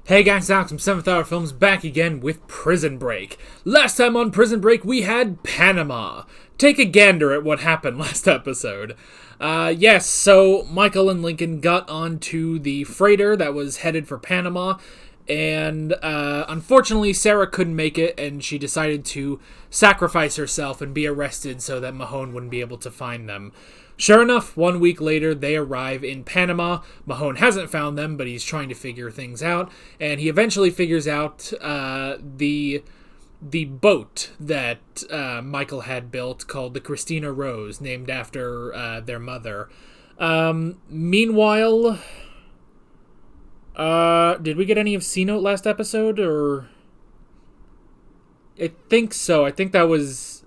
Hey guys, Alex from 7th Hour Films back again with Prison Break. Last time on Prison Break we had Panama. Take a gander at what happened last episode. So Michael and Lincoln got onto the freighter that was headed for Panama, and unfortunately Sarah couldn't make it, and she decided to sacrifice herself and be arrested so that Mahone wouldn't be able to find them. Sure enough, 1 week later, they arrive in Panama. Mahone hasn't found them, but he's trying to figure things out, and he eventually figures out the boat that Michael had built called the Christina Rose, named after their mother. Meanwhile, did we get any of C-Note last episode, or... I think so. I think that was...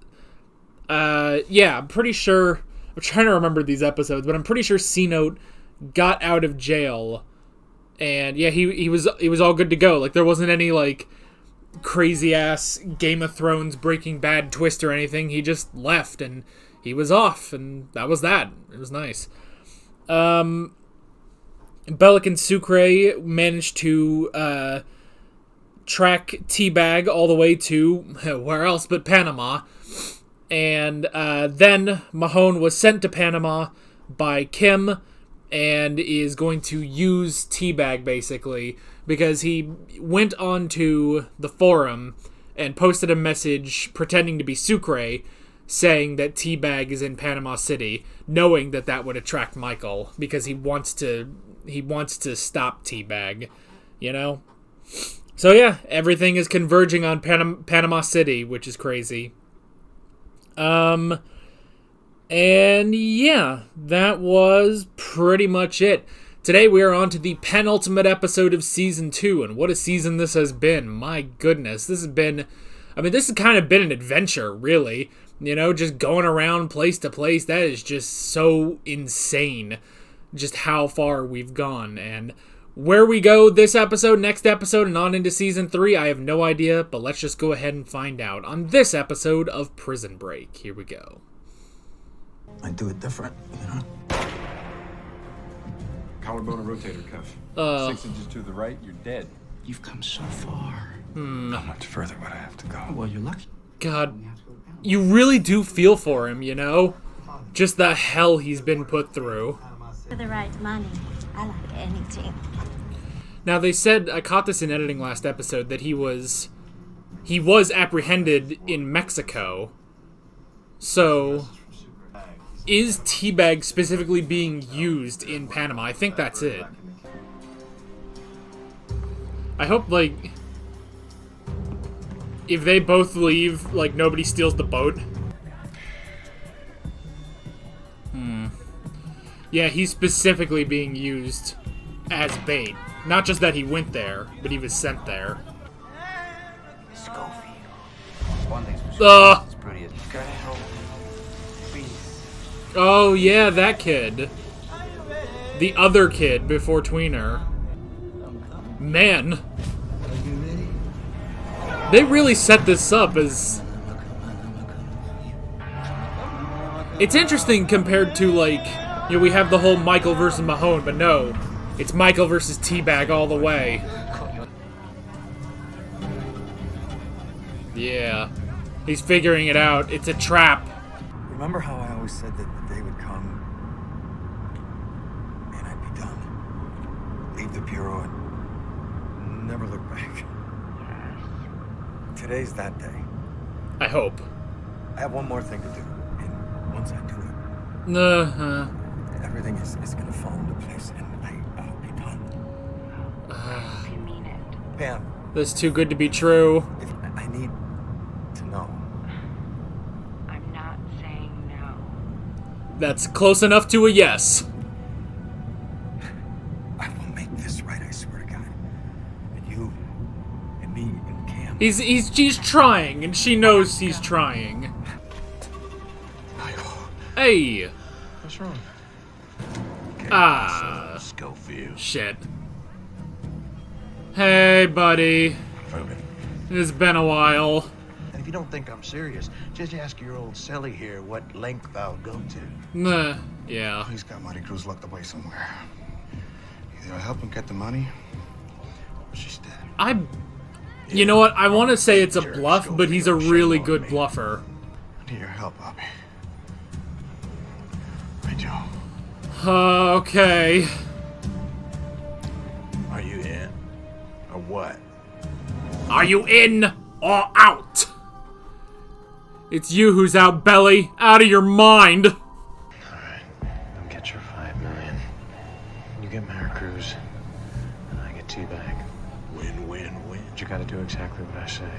I'm pretty sure... I'm trying to remember these episodes, but I'm pretty sure C-Note got out of jail, and yeah, he was all good to go. Like, there wasn't any, like, crazy-ass Game of Thrones Breaking Bad twist or anything. He just left, and he was off, and that was that. It was nice. Bellic and Sucre managed to track Teabag all the way to, where else but Panama. And then Mahone was sent to Panama by Kim and is going to use Teabag, basically, because he went onto the forum and posted a message pretending to be Sucre, saying that Teabag is in Panama City, knowing that that would attract Michael, because he wants to stop Teabag, you know? So yeah, everything is converging on Panama City, which is crazy. And yeah, that was pretty much it. Today we are on to the penultimate episode of Season 2, and what a season this has been. My goodness, this has kind of been an adventure, really. You know, just going around place to place, that is just so insane, just how far we've gone. And where we go this episode, next episode, and on into Season 3, I have no idea, but let's just go ahead and find out on this episode of Prison Break. Here we go. I do it different, you know? Collarbone and rotator cuff. 6 inches to the right, you're dead. You've come so far. How much further would I have to go? Well, you're lucky. God, you really do feel for him, you know? Just the hell he's been put through. For the right money, I like anything. Now, they said, I caught this in editing last episode, that he was apprehended in Mexico. So, is Teabag specifically being used in Panama? I think that's it. I hope, like, if they both leave, like, nobody steals the boat. Yeah, he's specifically being used as bait. Not just that he went there, but he was sent there. Schofield. One thing's for sure, it's pretty as gotta help. Please. Oh yeah, that kid. The other kid before Tweener. Man. They really set this up as... It's interesting compared to, like, you know, we have the whole Michael versus Mahone, but no. It's Michael versus Teabag all the way. Yeah. He's figuring it out. It's a trap. Remember how I always said that the day would come and I'd be done? Leave the Bureau and never look back. Today's that day. I hope. I have one more thing to do, and once I do it, everything is gonna fall into place, and I'll be done. You mean it? Pam, That's too good to be true. I need to know. I'm not saying no. That's close enough to a yes. I will make this right, I swear to God. And you, and me, and Cam. He's trying, and she knows he's trying. Hey! What's wrong? Schofield. Shit. Hey, buddy. Okay. It's been a while. And if you don't think I'm serious, just ask your old Sally here what length I'll go to. Yeah. He's got Marty Cruz locked away somewhere. Either I help him get the money, or she's dead. You know what? I want to say it's a bluff, but he's a really good bluffer. I need your help, Bobby. I do. Okay. Are you in? Or what? Are you in or out? It's you who's out, Belly. Out of your mind. Alright. I'll get your $5 million. You get Maricruz. And I get T-Bag. Win-win-win. You gotta do exactly what I say.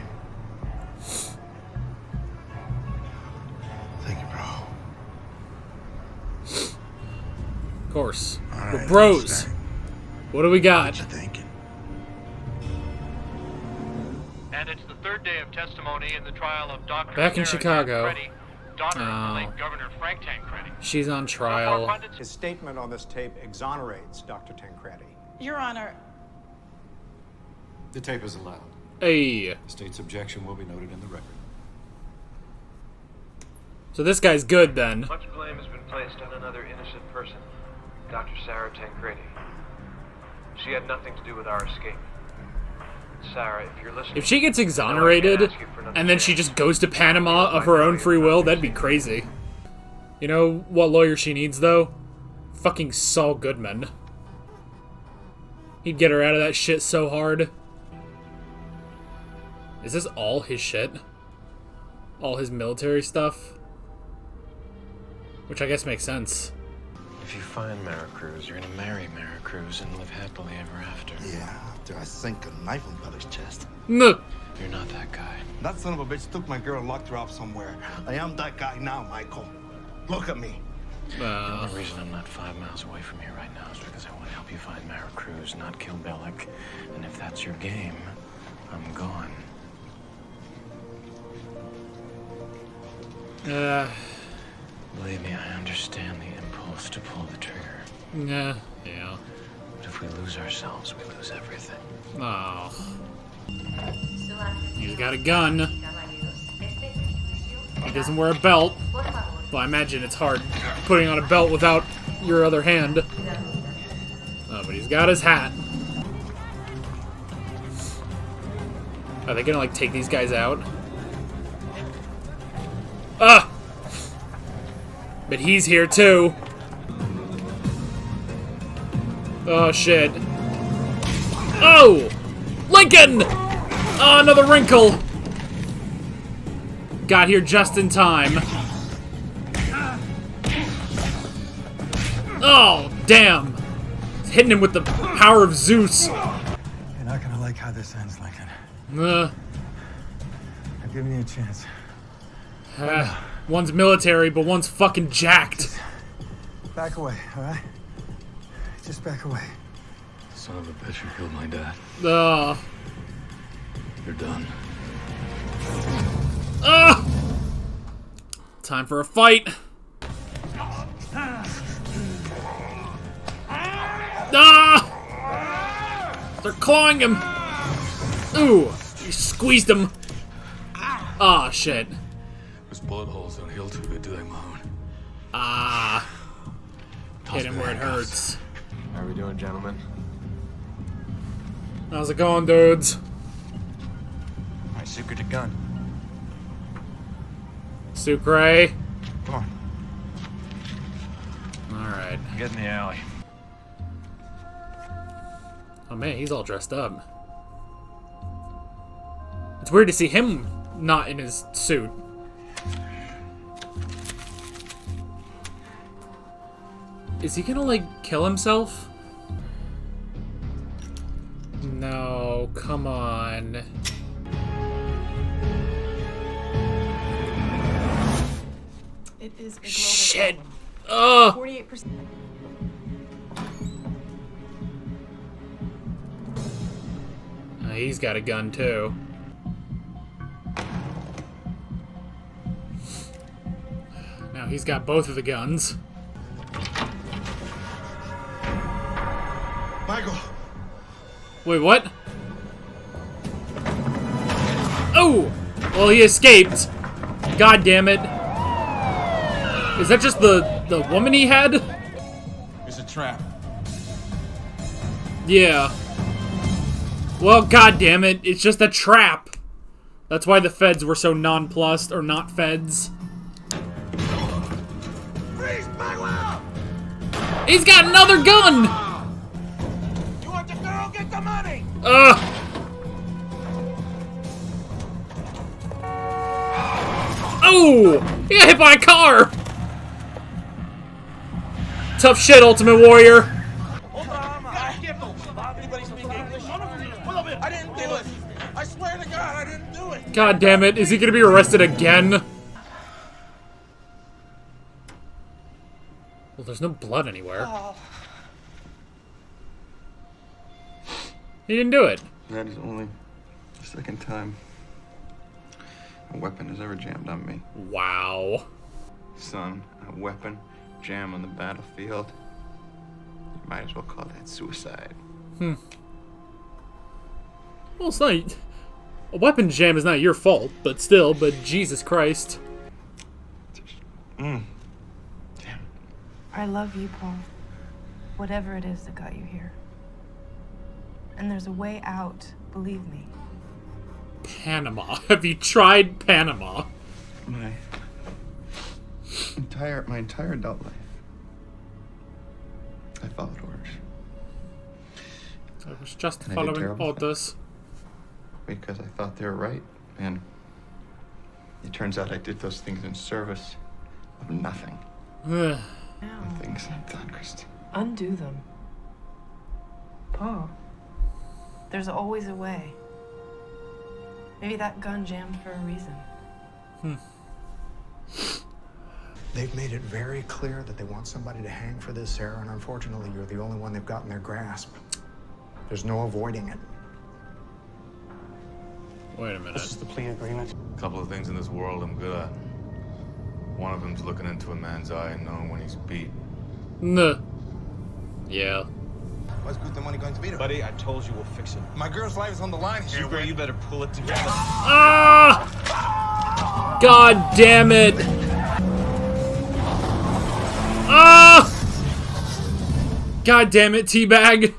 Thank you, bro. Of course. All We're right, bros. understand. What do we got? What you thinking? And it's the third day of testimony in the trial of Dr. Back in Sarah Chicago. Tancredi, daughter of the late Governor Frank Tancredi. She's on So far, trial. pundits His statement on this tape exonerates Dr. Tancredi. Your Honor, The tape is allowed. Hey. The state's objection will be noted in the record. So this guy's good then. Much blame has been placed on another innocent person, Dr. Sarah Tancredi. She had nothing to do with our escape. Sarah, if you're listening... If she gets exonerated, and then she just goes to Panama of her own free will, that'd be crazy. You know what lawyer she needs, though? Fucking Saul Goodman. He'd get her out of that shit so hard. Is this all his shit? All his military stuff? Which I guess makes sense. If you find Maricruz, you're gonna marry Maricruz and live happily ever after. Yeah, after I sink a knife in Bella's chest. No. You're not that guy. That son of a bitch took my girl and locked her up somewhere. I am that guy now, Michael. Look at me. The only reason I'm not 5 miles away from here right now is because I want to help you find Maricruz, not kill Bellic. And if that's your game, I'm gone. Believe me, I understand the impulse to pull the trigger. Yeah. But if we lose ourselves, we lose everything. Oh. He's got a gun. He doesn't wear a belt. Well, I imagine it's hard putting on a belt without your other hand. Oh, but he's got his hat. Are they gonna, like, take these guys out? Ah! But he's here, too. Oh, shit. Oh! Lincoln! Oh, another wrinkle! Got here just in time. Oh, damn. He's hitting him with the power of Zeus. You're not gonna like how this ends, Lincoln. Uh, Now give me a chance. One's military, but one's fucking jacked. Back away, all right? Just back away. Son of a bitch, you killed my dad. You're done. Time for a fight. They're clawing him. Ooh, you squeezed him. Ah, shit. Those bullet holes don't heal too good, do they, Mahone? Hit him where it hurts. How are we doing, gentlemen? How's it going, dudes? I secret a gun. Sucre. Come on, Alright. get in the alley. Oh man, he's all dressed up. It's weird to see him not in his suit. Is he gonna, like, kill himself? No, come on. it is a global Shit! problem. Ugh! 48%. He's got a gun, too. Now he's got both of the guns. Michael! Wait, what? Oh! Well, he escaped. God damn it. Is that just the woman he had? It's a trap. Yeah. Well, goddammit, it's just a trap. That's why the feds were so nonplussed, or not feds. Freeze, Manuel! He's got another gun! You want the girl? Get the money! Oh! He got hit by a car! Tough shit, Ultimate Warrior. I didn't do it! I swear to God, I didn't do it! God damn it, is he gonna be arrested again? Well, there's no blood anywhere. He didn't do it. That is only the second time a weapon has ever jammed on me. Wow. Son, a weapon jam on the battlefield. You might as well call that suicide. Well, it's not... A weapon jam is not your fault, but still, but Jesus Christ. Damn. I love you, Paul. Whatever it is that got you here. And there's a way out, believe me. Panama. Have you tried Panama? My entire adult life, I followed orders. I was just And I did following terrible orders. Because I thought they were right, and it turns out I did those things in service of nothing. The things I've done, Christy. Undo them. Paul, there's always a way. Maybe that gun jammed for a reason. They've made it very clear that they want somebody to hang for this, Sarah, and unfortunately, you're the only one they've got in their grasp. There's no avoiding it. Wait a minute. This is the plea agreement. A couple of things in this world I'm good at. One of them's looking into a man's eye and knowing when he's beat. Nah. Yeah. What's good the money going to be? Buddy, I told you we'll fix it. My girl's life is on the line here. Hugo, you better pull it together. Ah! God damn it! Ah! God damn it, Teabag!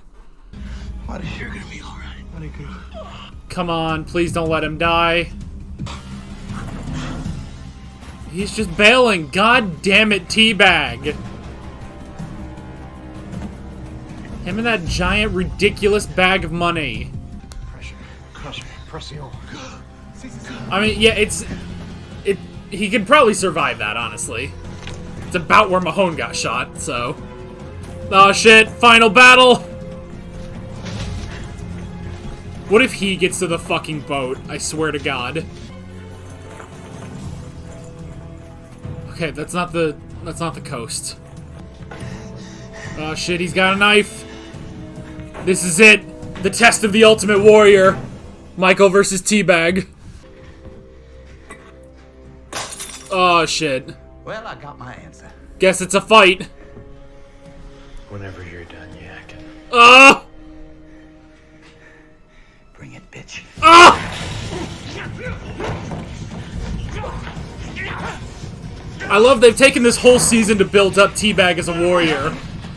What is you're gonna be all right? What are you gonna... Come on, please don't let him die. He's just bailing. God damn it, Teabag. Him and that giant, ridiculous bag of money. Pressure, pressio. I mean, yeah, he could probably survive that, honestly. It's about where Mahone got shot, so... Oh shit, final battle! What if he gets to the fucking boat? I swear to God. Okay, that's not the coast. Oh shit, he's got a knife. This is it. The test of the Ultimate Warrior. Michael versus Teabag. Oh shit. Well, I got my answer. Guess it's a fight. Whenever you're done yakking. Ah! Bring it, bitch. Ah! I love they've taken this whole season to build up Teabag as a warrior.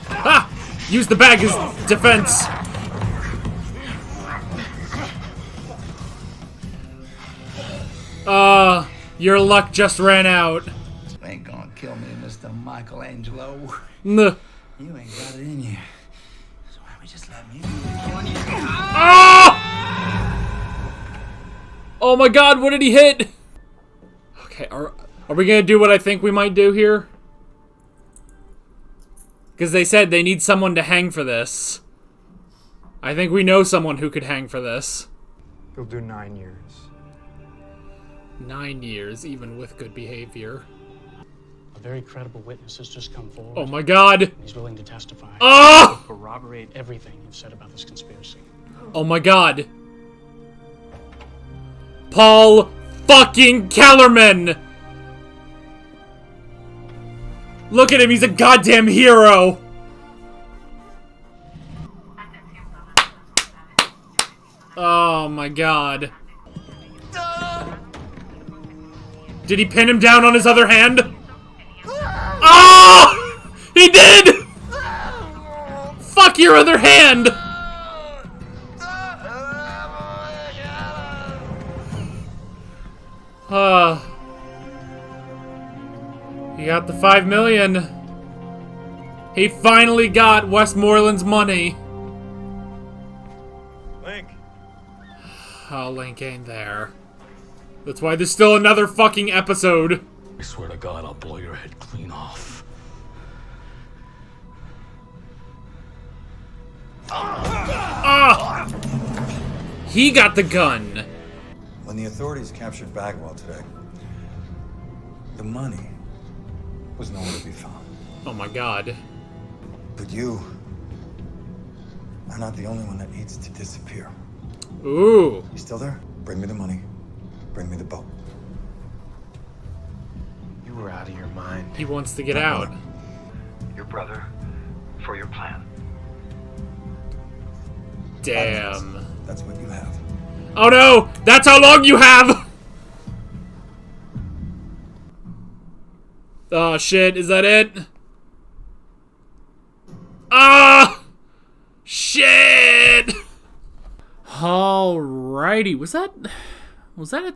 Ah! Use the bag as defense. Your luck just ran out. You ain't gonna kill me, Mr. Michelangelo. Nuh. You ain't got it in you. So why don't we just let me... Ah! Oh my God, what did he hit? Okay, are we gonna do what I think we might do here? Because they said they need someone to hang for this. I think we know someone who could hang for this. You'll do 9 years. 9 years, even with good behavior. A very credible witness has just come forward. Oh my God! He's willing to testify. Oh! Corroborate everything you've said about this conspiracy. Oh my God! Paul fucking Kellerman! Look at him, he's a goddamn hero! Oh my God. Did he pin him down on his other hand? Oh! He did! Fuck your other hand! He got the $5 million. He finally got Westmoreland's money. Link. Oh, Link ain't there. That's why there's still another fucking episode. I swear to God, I'll blow your head clean off. Ah! He got the gun. When the authorities captured Bagwell today, the money was nowhere to be found. Oh my God. But you are not the only one that needs to disappear. Ooh. You still there? Bring me the money. Bring me the boat. You were out of your mind. He wants to get out. Your brother, for your plan. Damn. That's what you have. Oh no! That's how long you have! Oh shit, is that it? Ah! Shit! Alrighty, was that a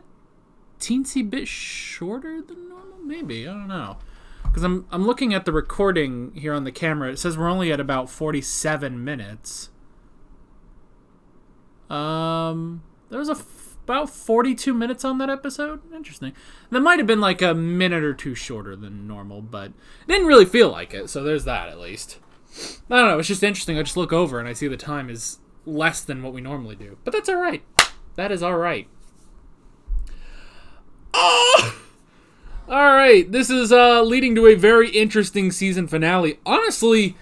teensy bit shorter than normal? Maybe, I don't know. Because I'm looking at the recording here on the camera. It says we're only at about 47 minutes. There was about 42 minutes on that episode. Interesting. That might have been like a minute or two shorter than normal, but it didn't really feel like it, so there's that at least. I don't know, it's just interesting. I just look over and I see the time is less than what we normally do. But that's alright. That is alright. Oh! Alright, this is leading to a very interesting season finale. Honestly,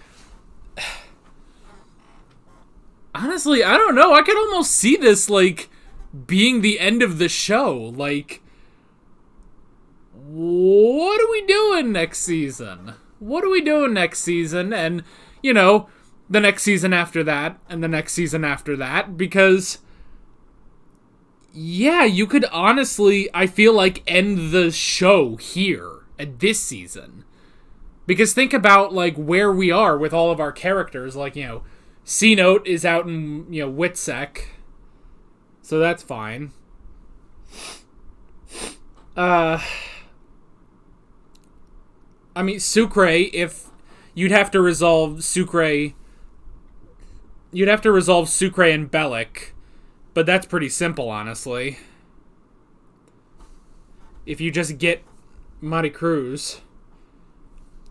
I don't know. I could almost see this, like, being the end of the show. Like, what are we doing next season? What are we doing next season? And, you know, the next season after that, and the next season after that, because, yeah, you could honestly, I feel like, end the show here, at this season. Because think about, like, where we are with all of our characters, like, you know, C-Note is out in, you know, Witsec. So that's fine. I mean, Sucre, if you'd have to resolve Sucre and Bellic, but that's pretty simple, honestly. If you just get Muddy Cruz,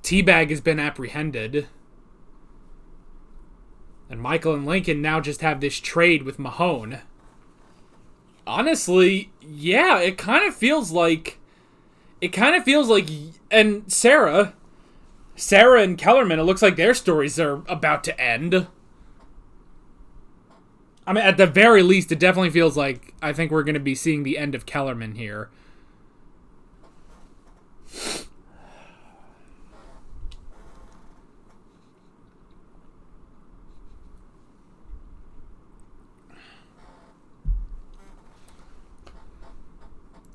Teabag has been apprehended. And Michael and Lincoln now just have this trade with Mahone. Honestly, yeah, it kind of feels like... And Sarah and Kellerman, it looks like their stories are about to end. I mean, at the very least, it definitely feels like I think we're going to be seeing the end of Kellerman here.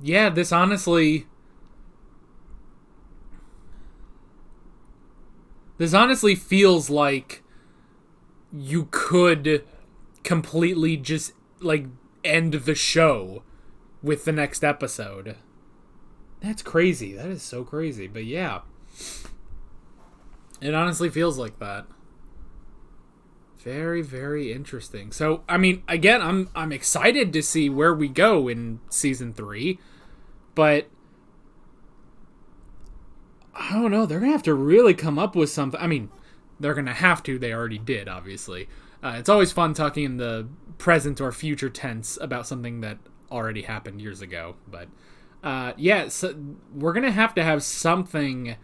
Yeah, this honestly feels like you could completely just, like, end the show with the next episode. That's crazy. That is so crazy. But yeah, it honestly feels like that. Very, very interesting. So, I mean, again, I'm excited to see where we go in season 3, but I don't know. They're gonna have to really come up with something. I mean, they're gonna have to. They already did, obviously. It's always fun talking in the present or future tense about something that already happened years ago. But yeah, so we're gonna have to have something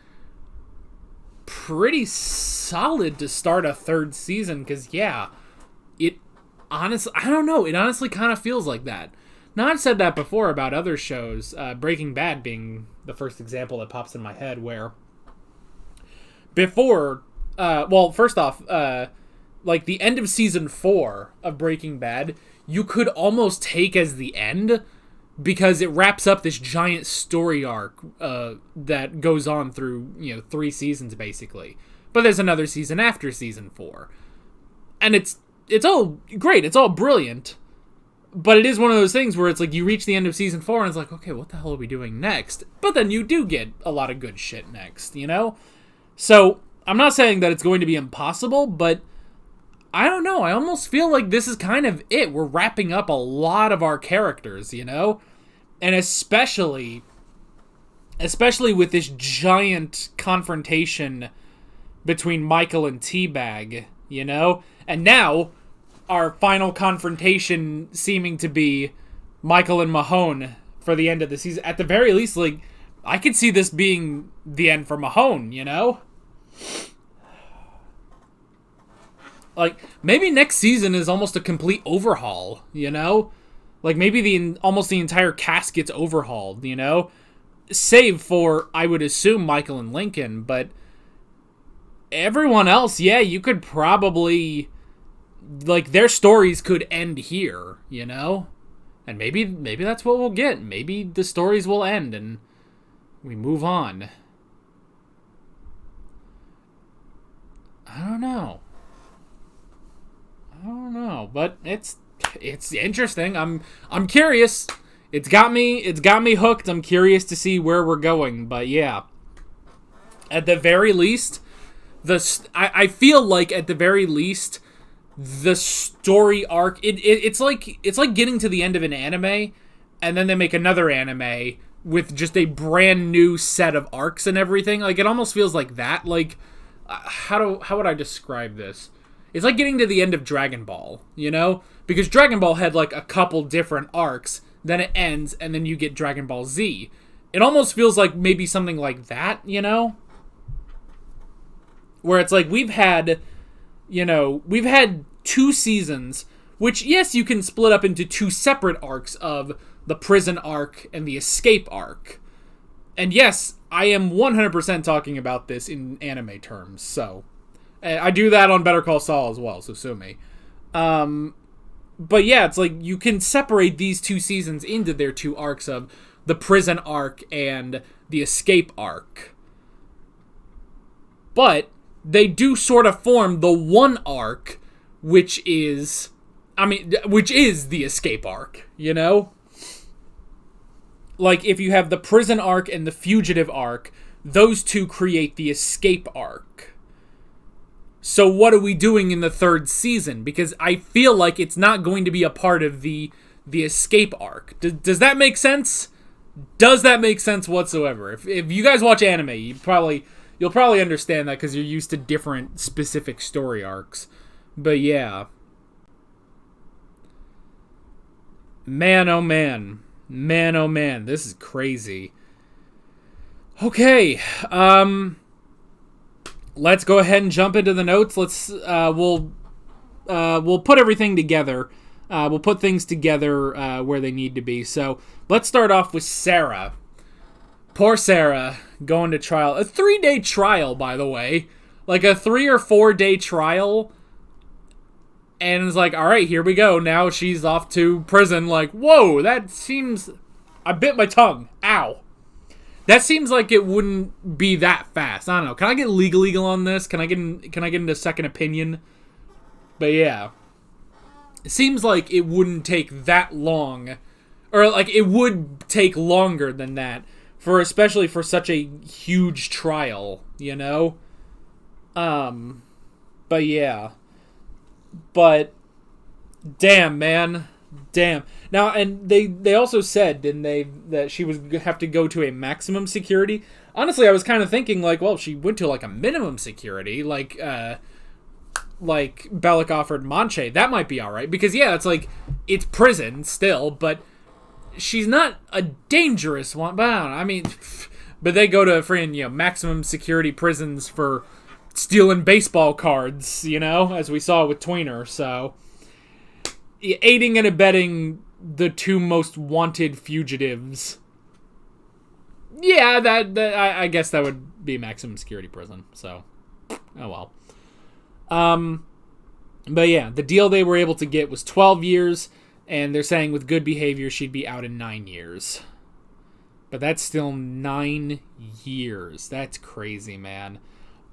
pretty solid to start a third season, because yeah, it honestly, I don't know, it honestly kind of feels like that. Now, I've said that before about other shows, Breaking Bad being the first example that pops in my head, where before, well, first off, like the end of season 4 of Breaking Bad, you could almost take as the end, because it wraps up this giant story arc that goes on through, you know, 3 seasons basically. But there's another season after season 4, and it's all great, it's all brilliant. But it is one of those things where it's like you reach the end of season 4 and it's like, okay, what the hell are we doing next? But then you do get a lot of good shit next, you know? So, I'm not saying that it's going to be impossible, but I don't know. I almost feel like this is kind of it. We're wrapping up a lot of our characters, you know? And especially with this giant confrontation between Michael and Teabag, you know? And now, our final confrontation seeming to be Michael and Mahone for the end of the season. At the very least, like, I could see this being the end for Mahone, you know? Like, maybe next season is almost a complete overhaul, you know? Like, maybe almost the entire cast gets overhauled, you know? Save for, I would assume, Michael and Lincoln, but everyone else, yeah, you could probably, like, their stories could end here, you know? And maybe that's what we'll get. Maybe the stories will end and we move on. I don't know, but it's interesting. I'm curious. It's got me hooked. I'm curious to see where we're going, but yeah. At the very least, I feel like at the very least the story arc it's like getting to the end of an anime and then they make another anime with just a brand new set of arcs and everything. Like, it almost feels like that. Like, how would I describe this? It's like getting to the end of Dragon Ball, you know? Because Dragon Ball had, like, a couple different arcs, then it ends, and then you get Dragon Ball Z. It almost feels like maybe something like that, you know? Where it's like, we've had 2 seasons, which, yes, you can split up into 2 separate arcs of the prison arc and the escape arc. And yes, I am 100% talking about this in anime terms, so I do that on Better Call Saul as well, so sue me. But yeah, it's like you can separate these 2 seasons into their 2 arcs of the prison arc and the escape arc. But they do sort of form the one arc, which is the escape arc, you know? Like, if you have the prison arc and the fugitive arc, those 2 create the escape arc. So what are we doing in the 3rd season? Because I feel like it's not going to be a part of the escape arc. Does that make sense? Does that make sense whatsoever? If you guys watch anime, you'll probably understand that because you're used to different specific story arcs. But yeah. Man, oh man. Man, oh man, this is crazy. Okay, let's go ahead and jump into the notes. We'll put everything together. We'll put things together where they need to be. So let's start off with Sarah. Poor Sarah going to trial. A 3-day trial, by the way. Like a 3 or 4 day trial. And it's like, all right, here we go. Now she's off to prison. Like, whoa, that seems... I bit my tongue. Ow. That seems like it wouldn't be that fast. I don't know. Can I get legal on this? Can I get into second opinion? But yeah. It seems like it wouldn't take that long. Or, like, it would take longer than that. Especially for such a huge trial, you know? But yeah. But damn, man, damn. Now, and they also said, didn't they, that she would have to go to a maximum security. Honestly, I was kind of thinking, like, well, she went to like a minimum security, like Bellic offered Manche. That might be all right because yeah, it's prison still, but she's not a dangerous one. But I don't know. I mean, but they go to friggin', maximum security prisons for stealing baseball cards, as we saw with Tweener. So, aiding and abetting the 2 most wanted fugitives. Yeah, I guess that would be maximum security prison. So, oh well. But yeah, the deal they were able to get was 12 years, and they're saying with good behavior she'd be out in 9 years. But that's still 9 years. That's crazy, man.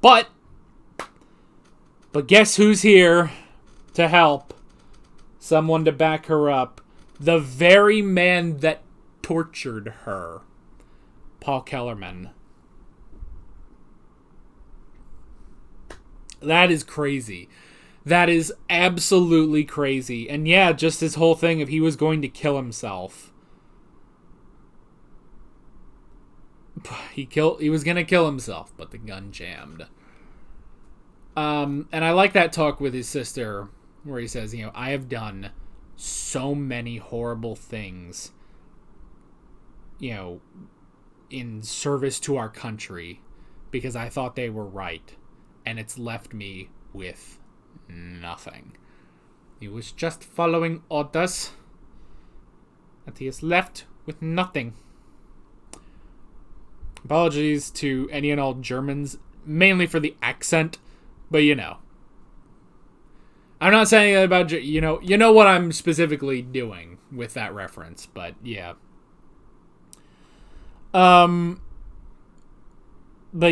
But guess who's here to help? Someone to back her up. The very man that tortured her. Paul Kellerman. That is crazy. That is absolutely crazy. And yeah, just his whole thing of he was going to kill himself. He was going to kill himself, but the gun jammed. And I like that talk with his sister where he says, I have done so many horrible things, in service to our country because I thought they were right. And it's left me with nothing. He was just following orders. And he is left with nothing. Apologies to any and all Germans, mainly for the accent, but I'm not saying that about, you know what I'm specifically doing with that reference, but yeah. But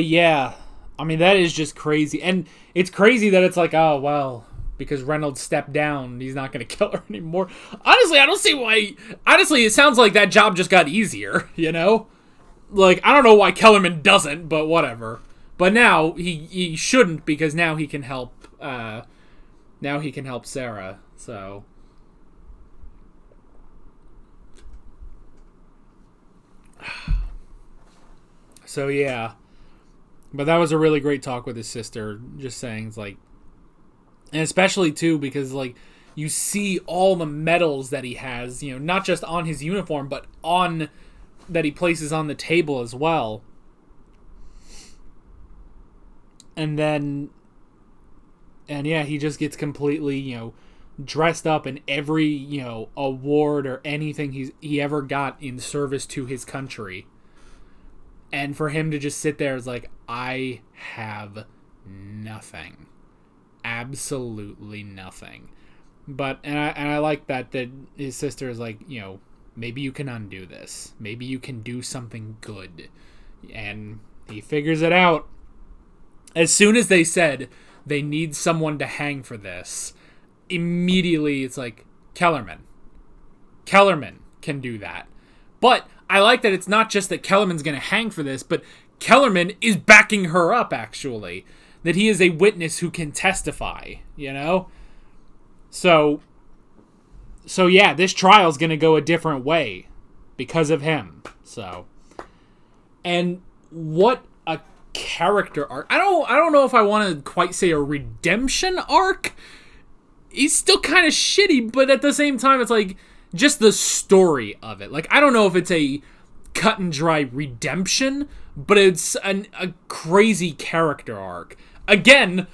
yeah, I mean, that is just crazy. And it's crazy that it's like, oh, well, because Reynolds stepped down, he's not going to kill her anymore. Honestly, I don't see why. Honestly, it sounds like that job just got easier, Like, I don't know why Kellerman doesn't, but whatever. But now he shouldn't, because now he can help. Now he can help Sarah. So. So yeah. But that was a really great talk with his sister. Just saying, it's like, and especially too because like you see all the medals that he has, not just on his uniform, but on that he places on the table as well. And yeah, he just gets completely, dressed up in every, award or anything he ever got in service to his country. And for him to just sit there is like, I have nothing. Absolutely nothing. But, and I like that his sister is like, maybe you can undo this. Maybe you can do something good. And he figures it out. As soon as they said they need someone to hang for this, immediately it's like, Kellerman. Kellerman can do that. But I like that it's not just that Kellerman's going to hang for this, but Kellerman is backing her up, actually. That he is a witness who can testify, So yeah, this trial's going to go a different way because of him. So, and what a character arc. I don't know if I want to quite say a redemption arc. He's still kind of shitty, but at the same time, it's like just the story of it. Like, I don't know if it's a cut and dry redemption, but it's a crazy character arc. Again,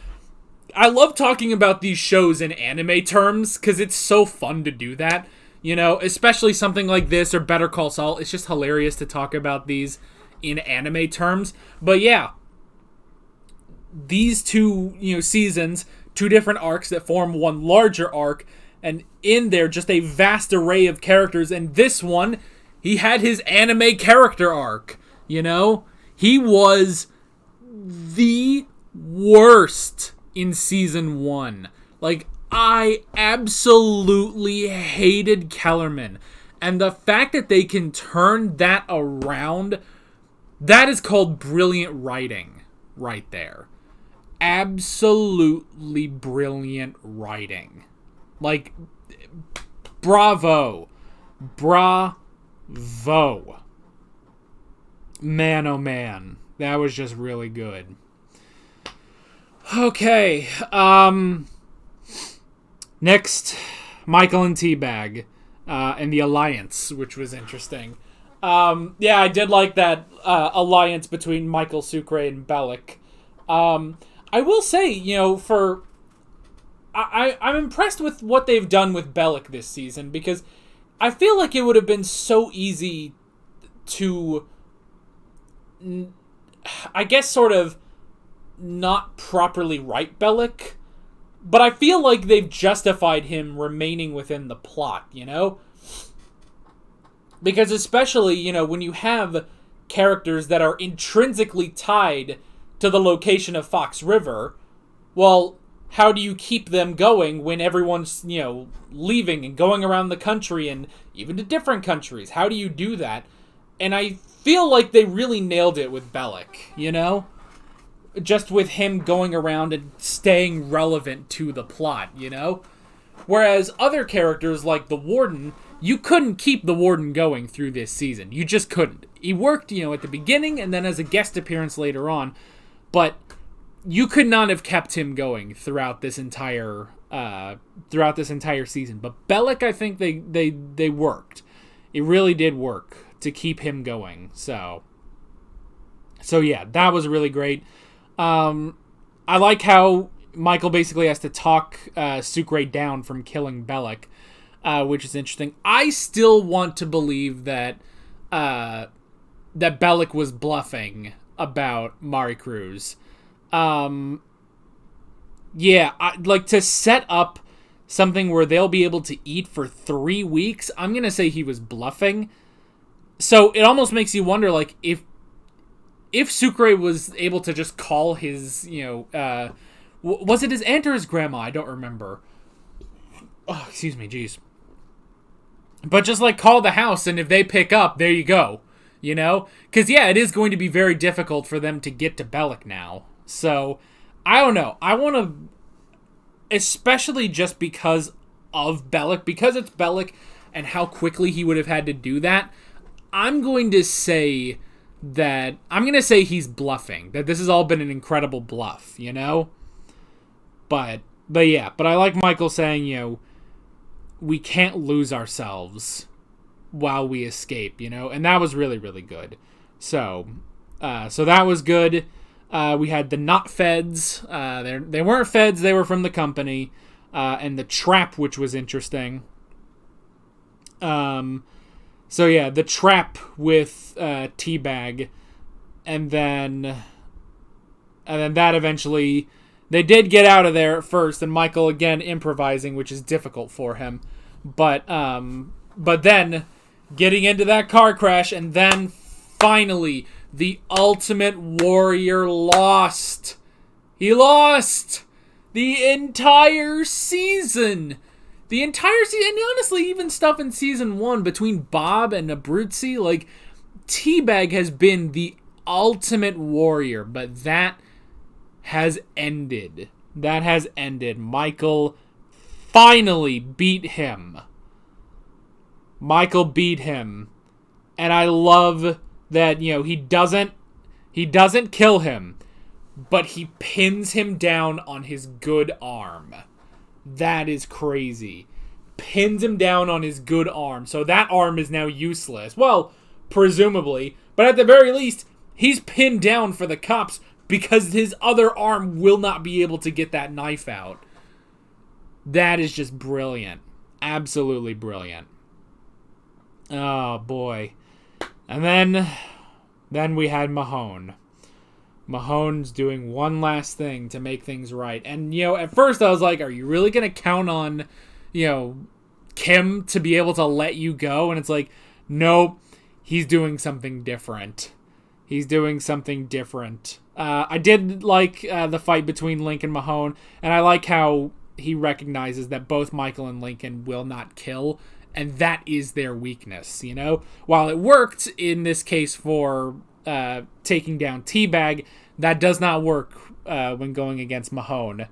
I love talking about these shows in anime terms because it's so fun to do that. Especially something like this or Better Call Saul. It's just hilarious to talk about these in anime terms. But yeah, these two, seasons, two different arcs that form one larger arc, and in there just a vast array of characters. And this one, he had his anime character arc, He was the worst in season 1. Like, I absolutely hated Kellerman. And the fact that they can turn that around, that is called brilliant writing right there. Absolutely brilliant writing. Like, bravo. Bravo. Man, oh man. That was just really good. Okay. Next, Michael and Teabag. And the alliance, which was interesting. Yeah, I did like that alliance between Michael Sucre and Bellic. I will say, I'm impressed with what they've done with Bellic this season, because I feel like it would have been so easy to, I guess, sort of not properly write Bellic, but I feel like they've justified him remaining within the plot, Because especially, when you have characters that are intrinsically tied to the location of Fox River, well, how do you keep them going when everyone's, leaving and going around the country and even to different countries? How do you do that? And I feel like they really nailed it with Bellic, just with him going around and staying relevant to the plot, Whereas other characters like the Warden, you couldn't keep the Warden going through this season. You just couldn't. He worked, at the beginning and then as a guest appearance later on, but you could not have kept him going throughout this entire season. But Bellic, I think they worked. It really did work to keep him going. So yeah, that was really great. I like how Michael basically has to talk Sucre down from killing Bellic, which is interesting. I still want to believe that Bellic was bluffing about Maricruz. To set up something where they'll be able to eat for 3 weeks, I'm going to say he was bluffing. So it almost makes you wonder, like, if Sucre was able to just call his, was it his aunt or his grandma? I don't remember. Oh, excuse me, jeez. But just, call the house, and if they pick up, there you go. Because, it is going to be very difficult for them to get to Bellic now. So, I don't know. I want to, especially just because of Bellic, because it's Bellic and how quickly he would have had to do that, I'm going to say he's bluffing. That this has all been an incredible bluff, But I like Michael saying, we can't lose ourselves while we escape, and that was really, really good. So that was good. We had the not feds. They weren't feds. They were from the company, and the trap, which was interesting. The trap with Teabag, and then that eventually they did get out of there at first, and Michael again improvising, which is difficult for him, but then getting into that car crash, and then finally the Ultimate Warrior lost. He lost the entire season. And honestly, even stuff in season 1 between Bob and Abruzzi, Teabag has been the Ultimate Warrior, but that has ended. Michael finally beat him. And I love that, he doesn't kill him, but he pins him down on his good arm. That is crazy. Pins him down on his good arm. So that arm is now useless. Well, presumably. But at the very least, he's pinned down for the cops because his other arm will not be able to get that knife out. That is just brilliant. Absolutely brilliant. Oh, boy. And then we had Mahone. Mahone's doing one last thing to make things right. And, at first I was like, are you really going to count on, Kim to be able to let you go? And it's like, nope, he's doing something different. I did like the fight between Link and Mahone, and I like how he recognizes that both Michael and Lincoln will not kill, and that is their weakness, While it worked in this case for taking down Teabag, that does not work when going against Mahone.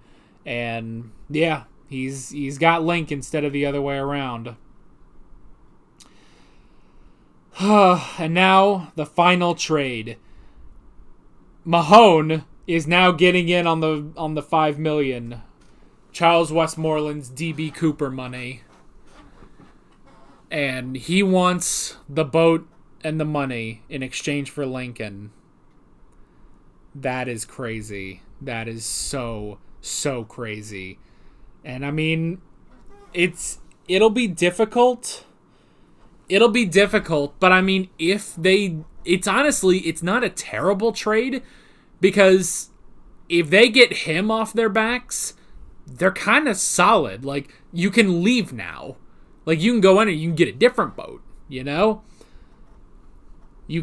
And yeah, he's got Link instead of the other way around. And now the final trade. Mahone is now getting in on the $5 million. Charles Westmoreland's DB Cooper money. And he wants the boat and the money in exchange for Lincoln. That is crazy. That is so crazy. And I mean, it'll be difficult. But I mean, it's not a terrible trade, because if they get him off their backs, they're kind of solid. You can leave now. You can go in and you can get a different boat, You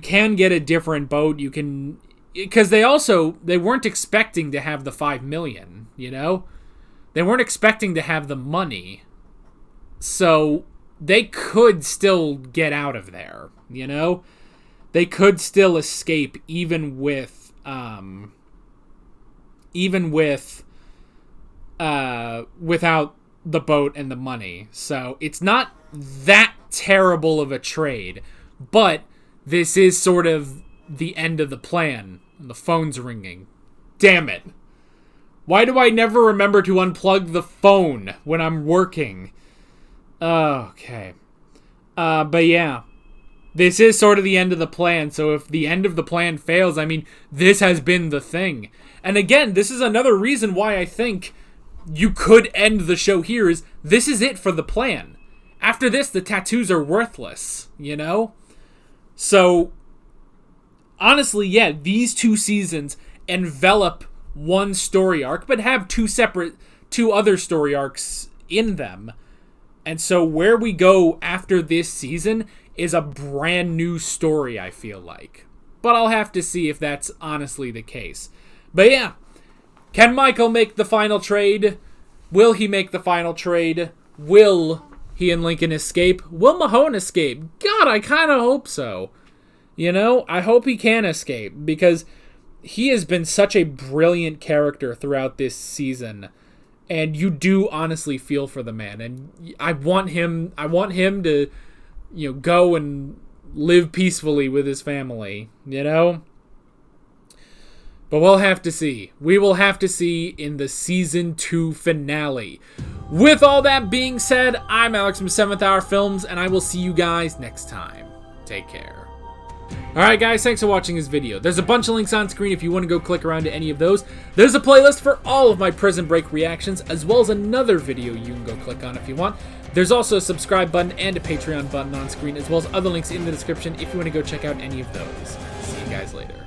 can get a different boat. You can, because they weren't expecting to have the $5 million, They weren't expecting to have the money. So they could still get out of there, you know? They could still escape even with without the boat and the money. So it's not that terrible of a trade, but this is sort of the end of the plan. The phone's ringing. Damn it. Why do I never remember to unplug the phone when I'm working? Okay. But yeah. This is sort of the end of the plan, so if the end of the plan fails, I mean, this has been the thing. And again, this is another reason why I think you could end the show here, is this is it for the plan. After this, the tattoos are worthless, you know? So, honestly, yeah, these 2 seasons envelop one story arc, but have 2 other story arcs in them. And so where we go after this season is a brand new story, I feel like. But I'll have to see if that's honestly the case. But yeah, can Michael make the final trade? Will he make the final trade? Will he and Lincoln escape? Will Mahone escape? God, I kind of hope so. You know, I hope he can escape, because he has been such a brilliant character throughout this season. And you do honestly feel for the man. And I want him to, you know, go and live peacefully with his family, you know? But we'll have to see. We will have to see in the Season 2 finale. With all that being said, I'm Alex from 7th Hour Films, and I will see you guys next time. Take care. Alright guys, thanks for watching this video. There's a bunch of links on screen if you want to go click around to any of those. There's a playlist for all of my Prison Break reactions, as well as another video you can go click on if you want. There's also a subscribe button and a Patreon button on screen, as well as other links in the description if you want to go check out any of those. See you guys later.